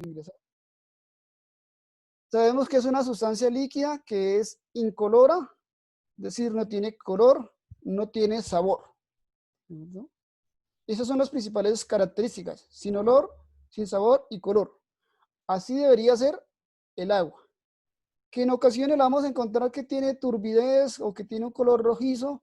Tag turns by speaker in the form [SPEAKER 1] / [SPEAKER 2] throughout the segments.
[SPEAKER 1] ingresar. Sabemos que es una sustancia líquida que es incolora, es decir, no tiene color, no tiene sabor, ¿no? Esas son las principales características: sin olor, sin sabor y color. Así debería ser el agua, que en ocasiones la vamos a encontrar que tiene turbidez o que tiene un color rojizo.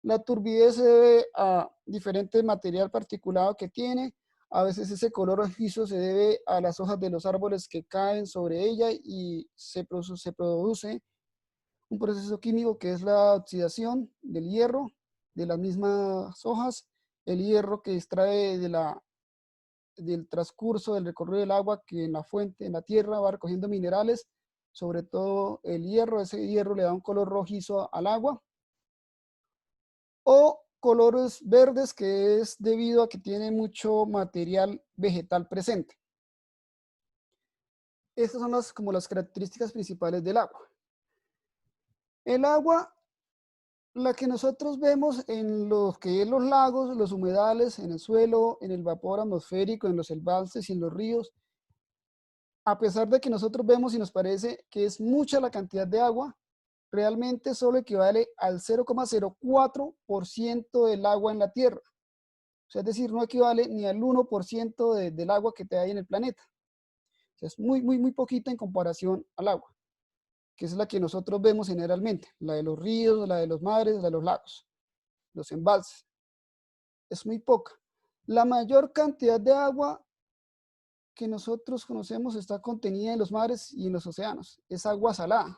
[SPEAKER 1] La turbidez se debe a diferente material particulado que tiene. A veces ese color rojizo se debe a las hojas de los árboles que caen sobre ella y se produce un proceso químico que es la oxidación del hierro de las mismas hojas. El hierro que extrae del transcurso del recorrido del agua, que en la fuente, en la tierra, va recogiendo minerales, sobre todo el hierro. Ese hierro le da un color rojizo al agua. O colores verdes, que es debido a que tiene mucho material vegetal presente. Estas son como las características principales del agua. El agua, la que nosotros vemos en los que es los lagos, los humedales, en el suelo, en el vapor atmosférico, en los embalses y en los ríos, a pesar de que nosotros vemos y nos parece que es mucha la cantidad de agua, realmente solo equivale al 0,04% del agua en la Tierra. O sea, es decir, no equivale ni al 1% del agua que te hay en el planeta. O sea, es muy poquita en comparación al agua, que es la que nosotros vemos generalmente, la de los ríos, la de los mares, la de los lagos, los embalses. Es muy poca. La mayor cantidad de agua que nosotros conocemos está contenida en los mares y en los océanos. Es agua salada.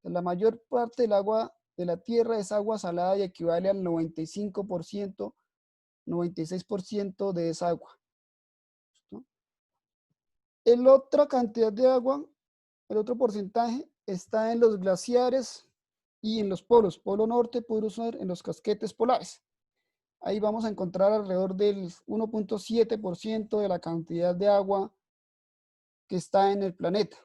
[SPEAKER 1] La mayor parte del agua de la Tierra es agua salada y equivale al 95%, 96% de esa agua. ¿No? El otra cantidad de agua, el otro porcentaje, está en los glaciares y en los polos, polo norte, polo sur, en los casquetes polares. Ahí vamos a encontrar alrededor del 1,7% de la cantidad de agua que está en el planeta,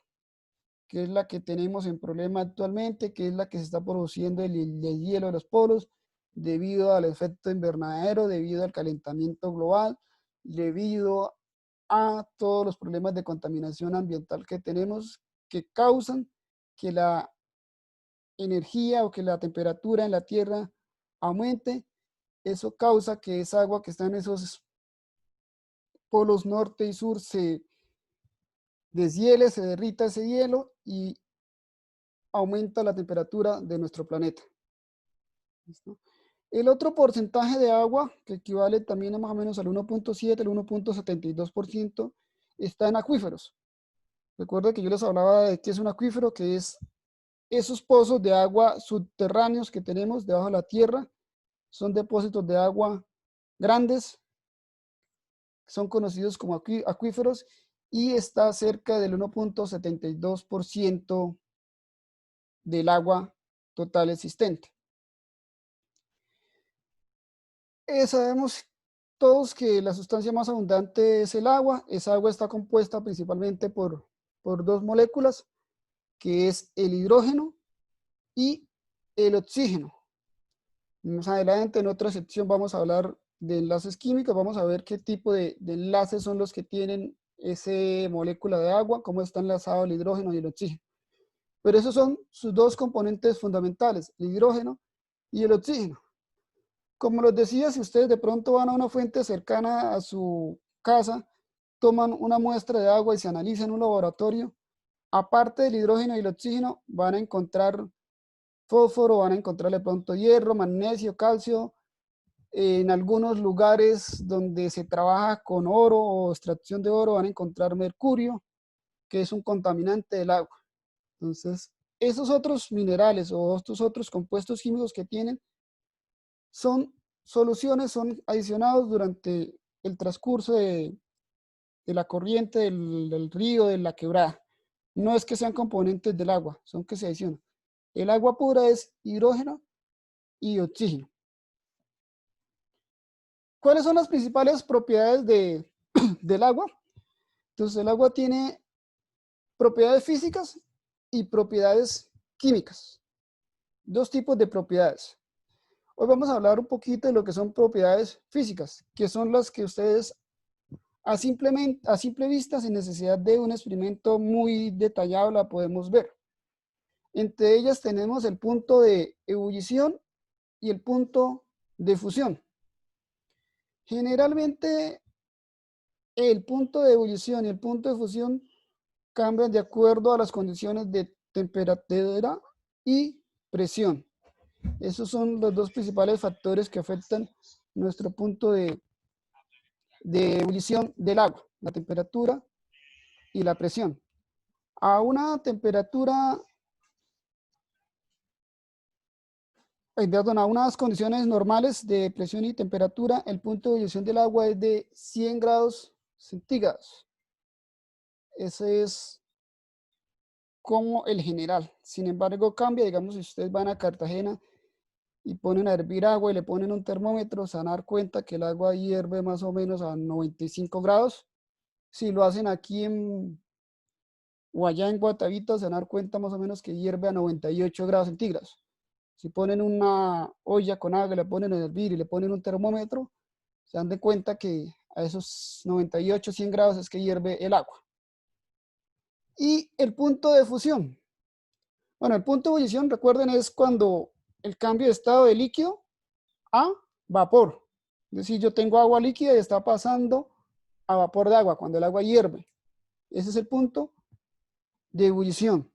[SPEAKER 1] que es la que tenemos en problema actualmente, que es la que se está produciendo el hielo de los polos debido al efecto invernadero, debido al calentamiento global, debido a todos los problemas de contaminación ambiental que tenemos, que causan que la energía o que la temperatura en la Tierra aumente. Eso causa que esa agua que está en esos polos norte y sur se deshiele, se derrita ese hielo y aumenta la temperatura de nuestro planeta. ¿Listo? El otro porcentaje de agua, que equivale también a más o menos al 1,7, al 1,72%, está en acuíferos. Recuerda que yo les hablaba de qué es un acuífero, que es esos pozos de agua subterráneos que tenemos debajo de la tierra. Son depósitos de agua grandes, son conocidos como acuíferos, y está cerca del 1,72% del agua total existente. Sabemos todos que la sustancia más abundante es el agua. Esa agua está compuesta principalmente por dos moléculas, que es el hidrógeno y el oxígeno. Más adelante en otra sección vamos a hablar de enlaces químicos, vamos a ver qué tipo de enlaces son los que tienen esa molécula de agua, cómo está enlazado el hidrógeno y el oxígeno. Pero esos son sus dos componentes fundamentales, el hidrógeno y el oxígeno. Como les decía, si ustedes de pronto van a una fuente cercana a su casa, toman una muestra de agua y se analizan en un laboratorio, aparte del hidrógeno y el oxígeno, van a encontrar fósforo, van a encontrar de pronto hierro, magnesio, calcio. En algunos lugares donde se trabaja con oro o extracción de oro, van a encontrar mercurio, que es un contaminante del agua. Entonces, esos otros minerales o estos otros compuestos químicos que tienen son soluciones, son adicionados durante el transcurso de la corriente del río, de la quebrada. No es que sean componentes del agua, son que se adicionan. El agua pura es hidrógeno y oxígeno. ¿Cuáles son las principales propiedades del agua? Entonces, el agua tiene propiedades físicas y propiedades químicas. Dos tipos de propiedades. Hoy vamos a hablar un poquito de lo que son propiedades físicas, que son las que ustedes a simple vista, sin necesidad de un experimento muy detallado, la podemos ver. Entre ellas tenemos el punto de ebullición y el punto de fusión. Generalmente, el punto de ebullición y el punto de fusión cambian de acuerdo a las condiciones de temperatura y presión. Esos son los dos principales factores que afectan nuestro punto de ebullición del agua, la temperatura y la presión. A una temperatura, perdón, a unas condiciones normales de presión y temperatura, el punto de ebullición del agua es de 100 grados centígrados. Ese es como el general. Sin embargo, cambia, digamos, si ustedes van a Cartagena y ponen a hervir agua y le ponen un termómetro, se van a dar cuenta que el agua hierve más o menos a 95 grados. Si lo hacen aquí o allá en Guatavita, se van a dar cuenta más o menos que hierve a 98 grados centígrados. Si ponen una olla con agua, le ponen a hervir y le ponen un termómetro, se dan de cuenta que a esos 98, 100 grados es que hierve el agua. Y el punto de fusión. Bueno, el punto de ebullición, recuerden, es cuando el cambio de estado de líquido a vapor. Es decir, yo tengo agua líquida y está pasando a vapor de agua, cuando el agua hierve. Ese es el punto de ebullición.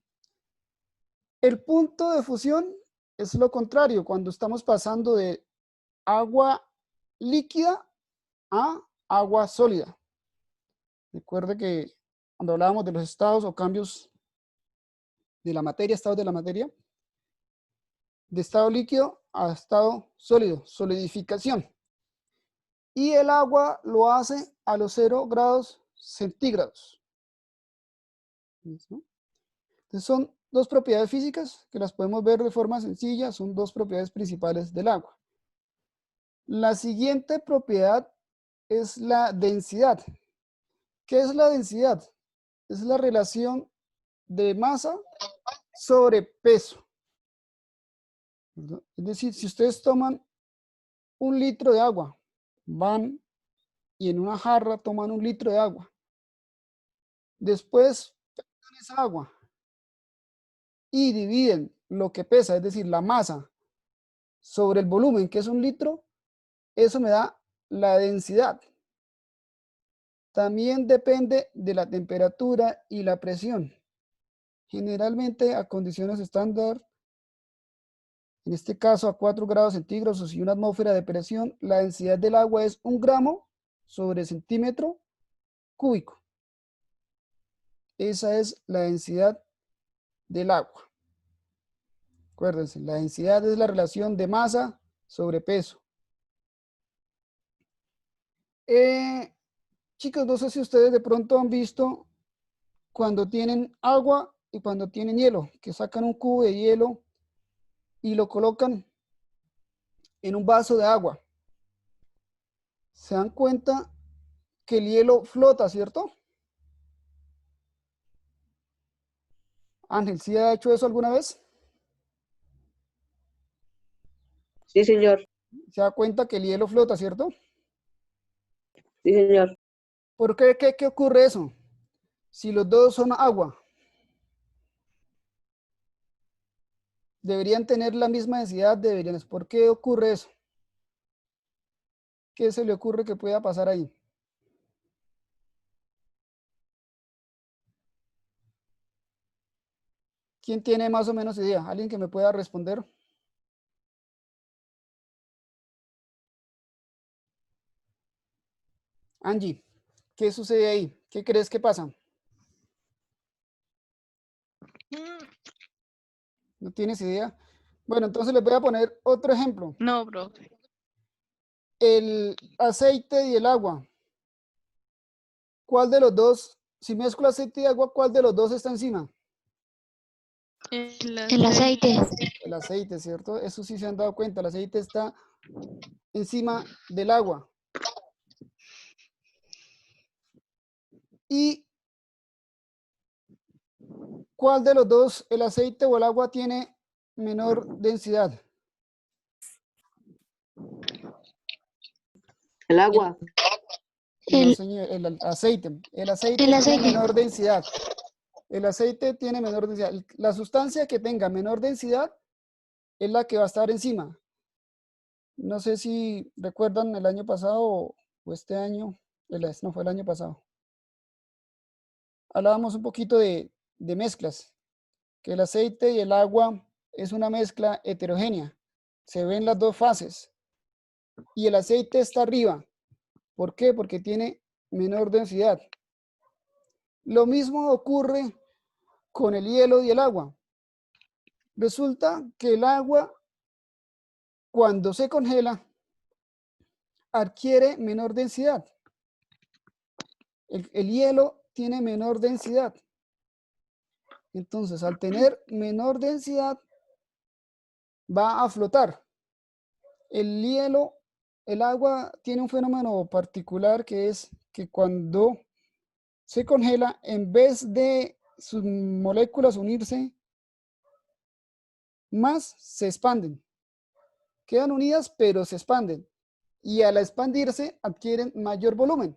[SPEAKER 1] El punto de fusión es lo contrario, cuando estamos pasando de agua líquida a agua sólida. Recuerde que cuando hablábamos de los estados o cambios de la materia, estados de la materia, de estado líquido a estado sólido, solidificación. Y el agua lo hace a los 0 grados centígrados. ¿Listo? Entonces son dos propiedades físicas que las podemos ver de forma sencilla, son dos propiedades principales del agua. La siguiente propiedad es la densidad. ¿Qué es la densidad? Es la relación de masa sobre peso. ¿Verdad? Es decir, si ustedes toman 1 litro de agua, van y en una jarra toman 1 litro de agua. Después pesan esa agua y dividen lo que pesa, es decir, la masa sobre el volumen, que es 1 litro, eso me da la densidad. También depende de la temperatura y la presión. Generalmente a condiciones estándar, en este caso a 4 grados centígrados y una atmósfera de presión, la densidad del agua es 1 gramo sobre centímetro cúbico. Esa es la densidad del agua. Acuérdense, la densidad es la relación de masa sobre peso. Chicos, no sé si ustedes de pronto han visto cuando tienen agua y cuando tienen hielo, que sacan un cubo de hielo y lo colocan en un vaso de agua. Se dan cuenta que el hielo flota, ¿cierto? Ángel, ¿sí ha hecho eso alguna vez?
[SPEAKER 2] Sí, señor.
[SPEAKER 1] Se da cuenta que el hielo flota, ¿cierto?
[SPEAKER 2] Sí, señor.
[SPEAKER 1] ¿Por qué? ¿Qué ocurre eso? Si los dos son agua, deberían tener la misma densidad, deberían. ¿Por qué ocurre eso? ¿Qué se le ocurre que pueda pasar ahí? ¿Quién tiene más o menos idea? ¿Alguien que me pueda responder? Angie, ¿qué sucede ahí? ¿Qué crees que pasa? ¿No tienes idea? Bueno, entonces les voy a poner otro ejemplo.
[SPEAKER 3] No, profe.
[SPEAKER 1] El aceite y el agua. ¿Cuál de los dos, si mezclo aceite y agua, cuál de los dos está encima?
[SPEAKER 3] El aceite.
[SPEAKER 1] El aceite, ¿cierto? Eso sí se han dado cuenta, el aceite está encima del agua. ¿Y cuál de los dos, el aceite o el agua, tiene menor densidad?
[SPEAKER 2] El agua.
[SPEAKER 1] No, señor, el aceite. El aceite
[SPEAKER 3] El
[SPEAKER 1] tiene
[SPEAKER 3] aceite.
[SPEAKER 1] menor densidad. El aceite tiene menor densidad. La sustancia que tenga menor densidad es la que va a estar encima. No sé si recuerdan el año pasado o este año, no fue el año pasado. Hablábamos un poquito de mezclas, que el aceite y el agua es una mezcla heterogénea. Se ven las dos fases. Y el aceite está arriba. ¿Por qué? Porque tiene menor densidad. Lo mismo ocurre con el hielo y el agua. Resulta que el agua, cuando se congela, adquiere menor densidad. El hielo tiene menor densidad. Entonces, al tener menor densidad, va a flotar. El hielo, el agua tiene un fenómeno particular que es que cuando se congela, en vez de sus moléculas unirse, más se expanden. Quedan unidas, pero se expanden. Y al expandirse, adquieren mayor volumen.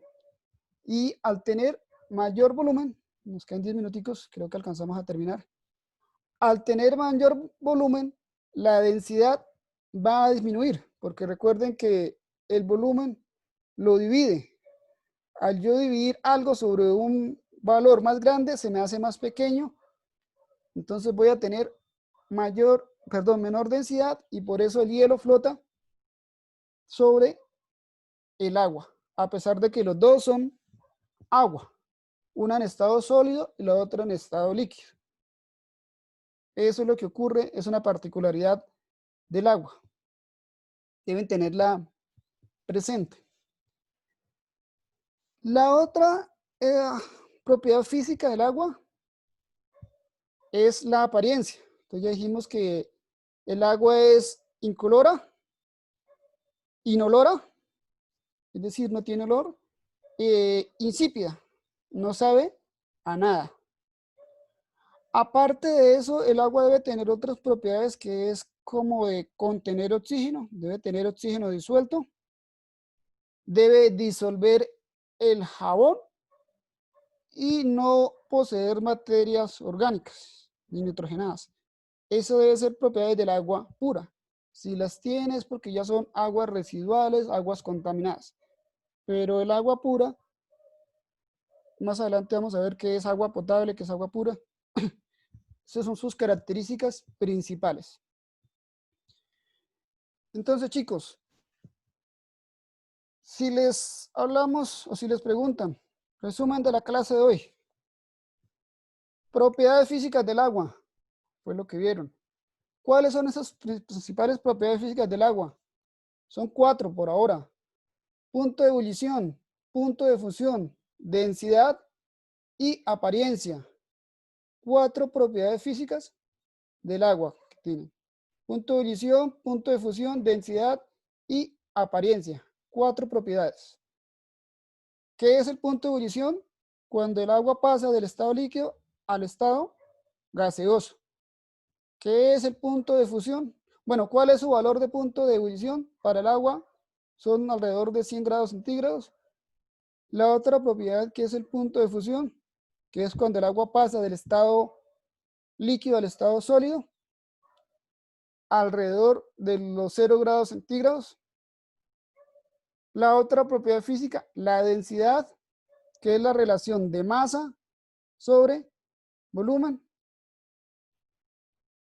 [SPEAKER 1] Y al tener mayor volumen, nos quedan 10 minuticos, creo que alcanzamos a terminar. Al tener mayor volumen, la densidad va a disminuir, porque recuerden que el volumen lo divide. Al yo dividir algo sobre un valor más grande, se me hace más pequeño. Entonces voy a tener menor densidad y por eso el hielo flota sobre el agua, a pesar de que los dos son agua, una en estado sólido y la otra en estado líquido. Eso es lo que ocurre, es una particularidad del agua. Deben tenerla presente. La otra propiedad física del agua es la apariencia. Entonces ya dijimos que el agua es incolora, inolora, es decir, no tiene olor, insípida, no sabe a nada. Aparte de eso, el agua debe tener otras propiedades que es como de contener oxígeno, debe tener oxígeno disuelto, debe disolver el jabón y no poseer materias orgánicas ni nitrogenadas. Eso debe ser propiedades del agua pura. Si las tienes porque ya son aguas residuales, aguas contaminadas. Pero el agua pura, más adelante vamos a ver qué es agua potable, qué es agua pura. Esas son sus características principales. Entonces, chicos, si les hablamos o si les preguntan, resumen de la clase de hoy. Propiedades físicas del agua, fue lo que vieron. ¿Cuáles son esas principales propiedades físicas del agua? Son 4 por ahora. Punto de ebullición, punto de fusión, densidad y apariencia. 4 propiedades físicas del agua que tienen. Punto de ebullición, punto de fusión, densidad y apariencia. 4 propiedades. ¿Qué es el punto de ebullición? Cuando el agua pasa del estado líquido al estado gaseoso. ¿Qué es el punto de fusión? Bueno, ¿cuál es su valor de punto de ebullición para el agua? Son alrededor de 100 grados centígrados. La otra propiedad que es el punto de fusión, que es cuando el agua pasa del estado líquido al estado sólido, alrededor de los 0 grados centígrados. La otra propiedad física, la densidad, que es la relación de masa sobre volumen,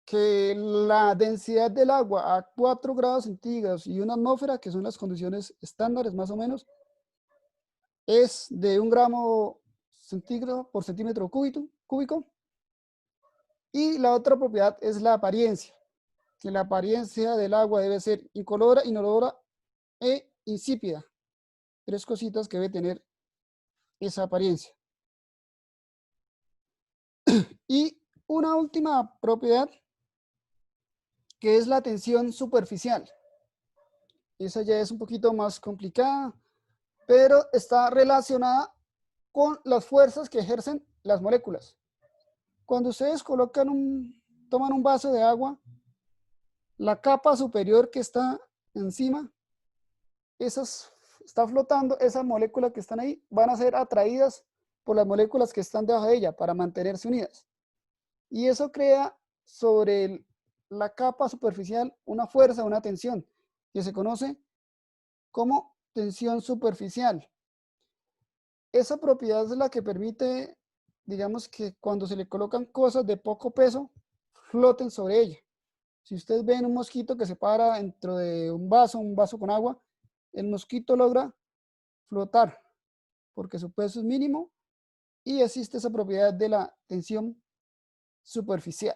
[SPEAKER 1] que la densidad del agua a 4 grados centígrados y una atmósfera, que son las condiciones estándares más o menos, es de 1 gramo centígrado por centímetro cúbico. Y la otra propiedad es la apariencia, que la apariencia del agua debe ser incolora, inolora e insípida. 3 cositas que debe tener esa apariencia. Y una última propiedad, que es la tensión superficial. Esa ya es un poquito más complicada, pero está relacionada con las fuerzas que ejercen las moléculas. Cuando ustedes toman un vaso de agua, la capa superior que está encima, esas está flotando, esas moléculas que están ahí van a ser atraídas por las moléculas que están debajo de ella para mantenerse unidas. Y eso crea sobre la capa superficial una fuerza, una tensión, que se conoce como tensión superficial. Esa propiedad es la que permite, digamos, que cuando se le colocan cosas de poco peso, floten sobre ella. Si ustedes ven un mosquito que se para dentro de un vaso con agua, el mosquito logra flotar porque su peso es mínimo y existe esa propiedad de la tensión superficial.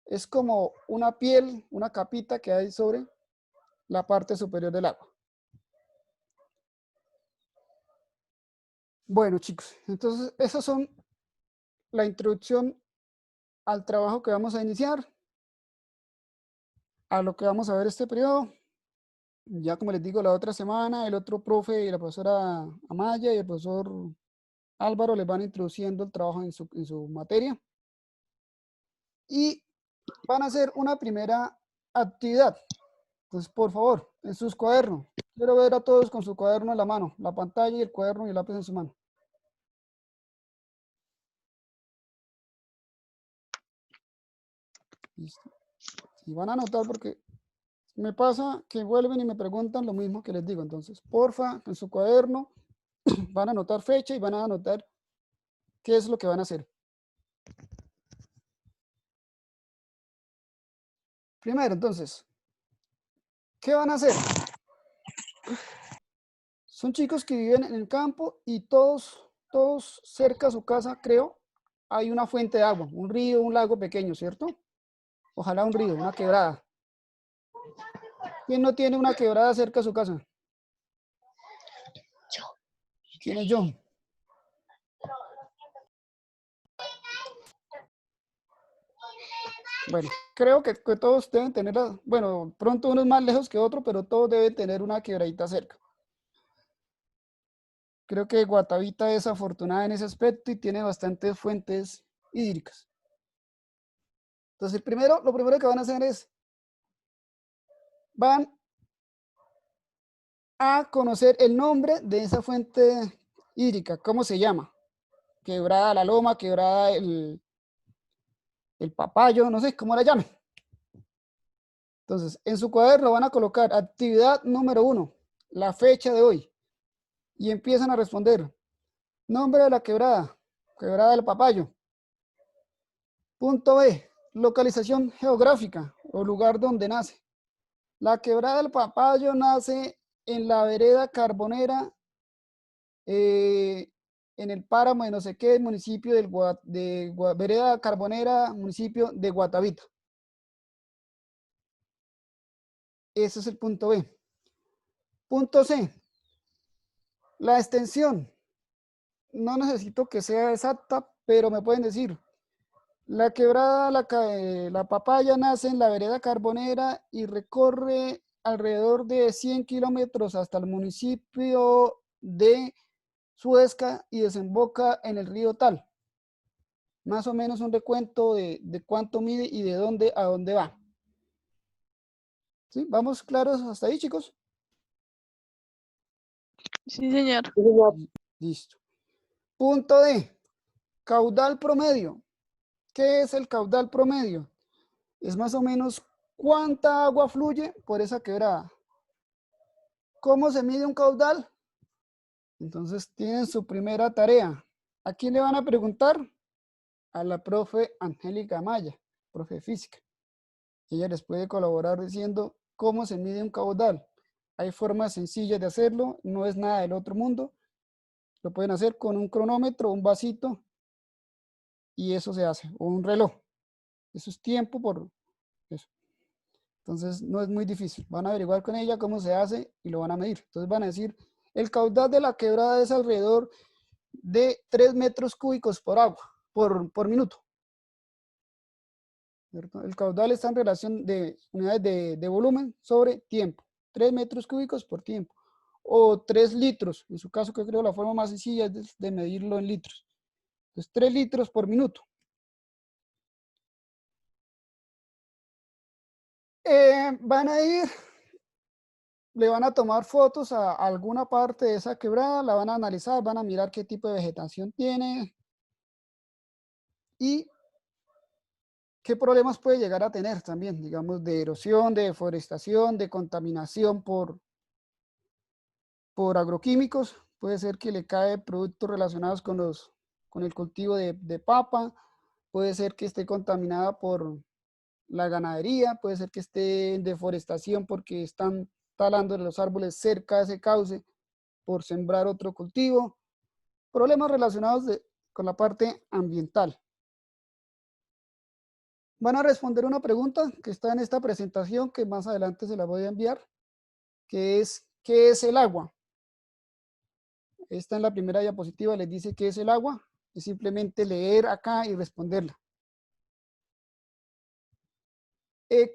[SPEAKER 1] Es como una piel, una capita que hay sobre la parte superior del agua. Bueno, chicos, entonces esas son la introducción al trabajo que vamos a iniciar, a lo que vamos a ver este periodo. Ya como les digo, la otra semana el otro profe y la profesora Amaya y el profesor Álvaro les van introduciendo el trabajo en su materia. Y van a hacer una primera actividad. Entonces, por favor, en sus cuadernos. Quiero ver a todos con su cuaderno en la mano, la pantalla y el cuaderno y el lápiz en su mano. Listo. Y van a anotar porque me pasa que vuelven y me preguntan lo mismo que les digo. Entonces, porfa, en su cuaderno van a anotar fecha y van a anotar qué es lo que van a hacer. Primero, entonces, ¿qué van a hacer? Son chicos que viven en el campo y todos cerca a su casa, creo, hay una fuente de agua, un río, un lago pequeño, ¿cierto? Ojalá un río, una quebrada. ¿Quién no tiene una quebrada cerca de su casa? ¿Quién es yo? Bueno, creo que todos deben tener, bueno, pronto uno es más lejos que otro, pero todos deben tener una quebradita cerca. Creo que Guatavita es afortunada en ese aspecto y tiene bastantes fuentes hídricas. Entonces, lo primero que van a hacer es, van a conocer el nombre de esa fuente hídrica, ¿cómo se llama? Quebrada la Loma, quebrada el Papayo, no sé cómo la llamen. Entonces, en su cuaderno van a colocar actividad número 1, la fecha de hoy, y empiezan a responder. Nombre de la quebrada, quebrada del Papayo. Punto B, localización geográfica o lugar donde nace. La quebrada del Papayo nace en la vereda Carbonera, en el páramo de no sé qué, municipio de vereda Carbonera, municipio de Guatavita. Ese es el punto B. Punto C, la extensión. No necesito que sea exacta, pero me pueden decir, la quebrada, la Papaya nace en la vereda Carbonera y recorre alrededor de 100 kilómetros hasta el municipio de Suezca y desemboca en el río Tal. Más o menos un recuento de cuánto mide y de dónde a dónde va. ¿Sí? ¿Vamos claros hasta ahí, chicos?
[SPEAKER 3] Sí, señor.
[SPEAKER 2] Sí, señor.
[SPEAKER 1] Listo. Punto D. Caudal promedio. ¿Qué es el caudal promedio? Es más o menos cuánta agua fluye por esa quebrada. ¿Cómo se mide un caudal? Entonces tienen su primera tarea. ¿A quién le van a preguntar? A la profe Angélica Amaya, profe de física. Ella les puede colaborar diciendo cómo se mide un caudal. Hay formas sencillas de hacerlo, no es nada del otro mundo. Lo pueden hacer con un cronómetro, un vasito, y eso se hace, o un reloj. Eso es tiempo por eso. Entonces no es muy difícil. Van a averiguar con ella cómo se hace y lo van a medir. Entonces van a decir, el caudal de la quebrada es alrededor de 3 metros cúbicos por agua, por minuto. ¿Cierto? El caudal está en relación de unidades de volumen sobre tiempo. 3 metros cúbicos por tiempo. O 3 litros. En su caso, que creo la forma más sencilla es de medirlo en litros. Entonces, 3 litros por minuto. Van a ir le van a tomar fotos a alguna parte de esa quebrada, la van a analizar, van a mirar qué tipo de vegetación tiene y qué problemas puede llegar a tener también, digamos, de erosión, de deforestación, de contaminación por agroquímicos. Puede ser que le cae productos relacionados con el cultivo de papa, puede ser que esté contaminada por la ganadería, puede ser que esté en deforestación porque están talando los árboles cerca de ese cauce por sembrar otro cultivo. Problemas relacionados con la parte ambiental. Van a responder una pregunta que está en esta presentación, que más adelante se la voy a enviar, que es, ¿qué es el agua? Esta en la primera diapositiva les dice qué es el agua. Es simplemente leer acá y responderla.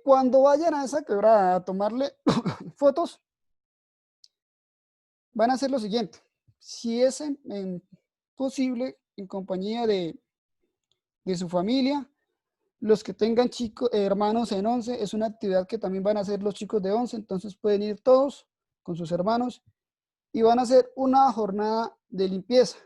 [SPEAKER 1] Cuando vayan a esa quebrada a tomarle fotos, van a hacer lo siguiente. Si es posible, en compañía de su familia, los que tengan chicos, hermanos en 11, es una actividad que también van a hacer los chicos de 11, entonces pueden ir todos con sus hermanos y van a hacer una jornada de limpieza.